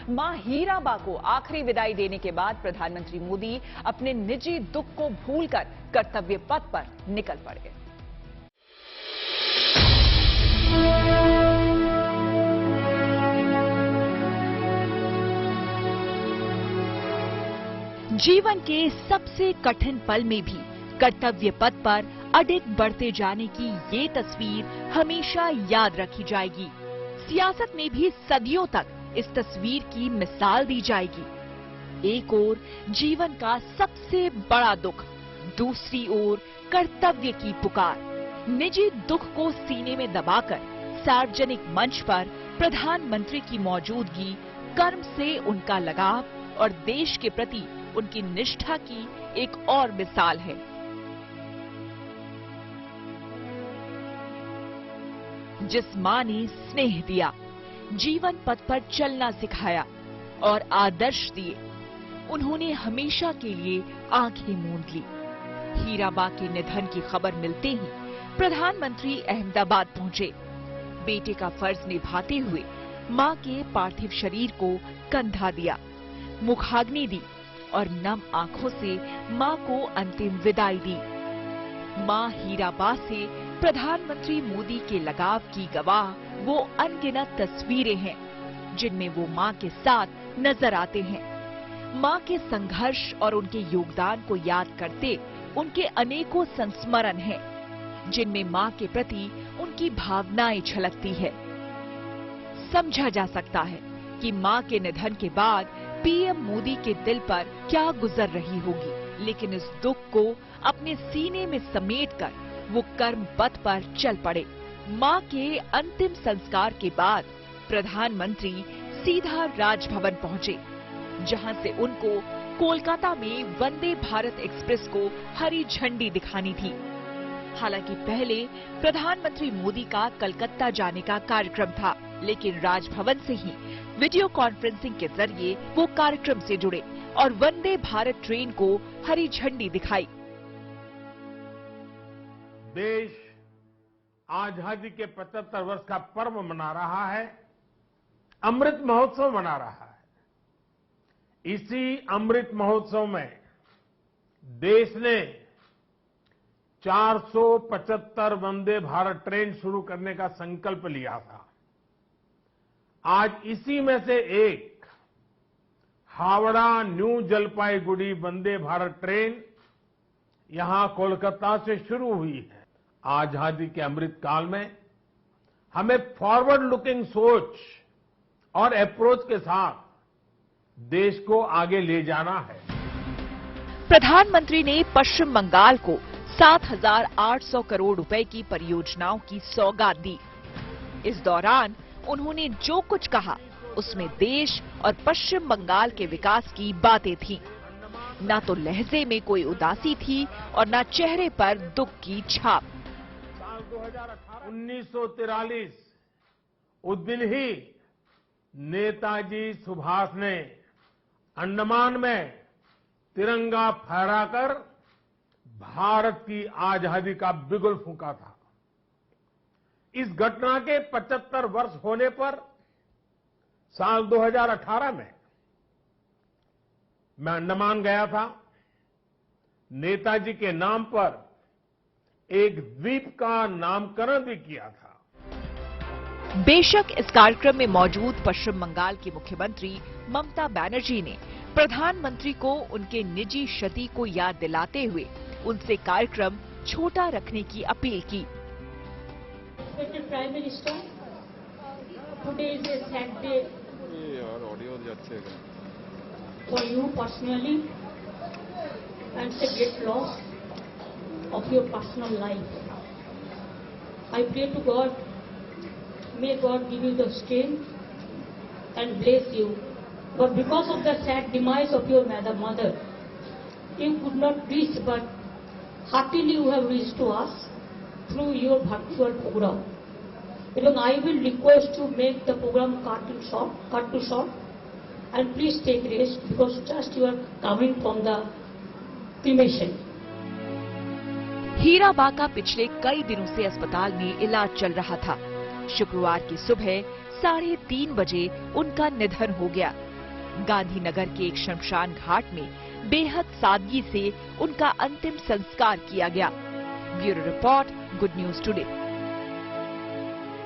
मां हीराबा को आखिरी विदाई देने के बाद प्रधानमंत्री मोदी अपने निजी दुख को भूलकर कर्तव्य पथ पर निकल पड़े। जीवन के सबसे कठिन पल में भी कर्तव्य पथ पर अडिग बढ़ते जाने की ये तस्वीर हमेशा याद रखी जाएगी। सियासत में भी सदियों तक इस तस्वीर की मिसाल दी जाएगी। एक ओर जीवन का सबसे बड़ा दुख, दूसरी ओर कर्तव्य की पुकार। निजी दुख को सीने में दबाकर सार्वजनिक मंच पर प्रधानमंत्री की मौजूदगी कर्म से उनका लगाव और देश के प्रति उनकी निष्ठा की एक और मिसाल है। जिस मां ने स्नेह दिया, जीवन पथ पर चलना सिखाया और आदर्श दिए, उन्होंने हमेशा के लिए आंखें मूंद ली। हीराबा के निधन की खबर मिलते ही प्रधानमंत्री अहमदाबाद पहुंचे। बेटे का फर्ज निभाते हुए मां के पार्थिव शरीर को कंधा दिया, मुखाग्नि दी और नम आंखों से मां को अंतिम विदाई दी। मां हीराबा से प्रधानमंत्री मोदी के लगाव की गवाह वो अनगिनत तस्वीरें हैं जिनमें वो मां के साथ नजर आते हैं। मां के संघर्ष और उनके योगदान को याद करते उनके अनेकों संस्मरण हैं जिनमें मां के प्रति उनकी भावनाएं झलकती है। समझा जा सकता है कि मां के निधन के बाद पीएम मोदी के दिल पर क्या गुजर रही होगी, लेकिन इस दुख को अपने सीने में समेटकर वो कर्म पथ पर चल पड़े। मां के अंतिम संस्कार के बाद प्रधानमंत्री सीधा राजभवन पहुंचे, जहां से उनको कोलकाता में वंदे भारत एक्सप्रेस को हरी झंडी दिखानी थी। हालांकि पहले प्रधानमंत्री मोदी का कलकत्ता जाने का कार्यक्रम था, लेकिन राजभवन से ही वीडियो कॉन्फ्रेंसिंग के जरिए वो कार्यक्रम से जुड़े और वंदे भारत ट्रेन को हरी झंडी दिखाई। देश आजादी के 75 वर्ष का पर्व मना रहा है, अमृत महोत्सव मना रहा है। इसी अमृत महोत्सव में देश ने 475 वंदे भारत ट्रेन शुरू करने का संकल्प लिया था। आज इसी में से एक हावड़ा न्यू जलपाईगुड़ी वंदे भारत ट्रेन यहां कोलकाता से शुरू हुई है। आजादी के अमृत काल में हमें फॉरवर्ड लुकिंग सोच और अप्रोच के साथ देश को आगे ले जाना है। प्रधानमंत्री ने पश्चिम बंगाल को 7,800 करोड़ रुपए की परियोजनाओं की सौगात दी। इस दौरान उन्होंने जो कुछ कहा उसमें देश और पश्चिम बंगाल के विकास की बातें थीं। न तो लहजे में कोई उदासी थी और न चेहरे पर दुख की छाप। साल 1943 उस दिन ही नेताजी सुभाष ने अंडमान में तिरंगा फहराकर भारत की आजादी का बिगुल फूंका था। इस घटना के 75 वर्ष होने पर साल 2018 में मैं अंडमान गया था। नेताजी के नाम पर एक द्वीप का नामकरण भी किया था। बेशक इस कार्यक्रम में मौजूद पश्चिम बंगाल की मुख्यमंत्री ममता बनर्जी ने प्रधानमंत्री को उनके निजी क्षति को याद दिलाते हुए उनसे कार्यक्रम छोटा रखने की अपील की। Respected Prime Minister, today is a sad day for you personally and it's a great loss of your personal life. I pray to God, may God give you the strength and bless you. But because of the sad demise of your mother, you could not reach, but heartily you have reached to us through your virtual program. And I will request to make the program cut to short, and please take rest because just you are coming from the cremation. Heeraba का पिछले कई दिनों से अस्पताल में इलाज चल रहा था। शुक्रवार की सुबह 3:30 बजे उनका निधन हो गया। गांधीनगर के एक शमशान घाट में बेहद सादगी से उनका अंतिम संस्कार किया गया। Bureau report, good news today.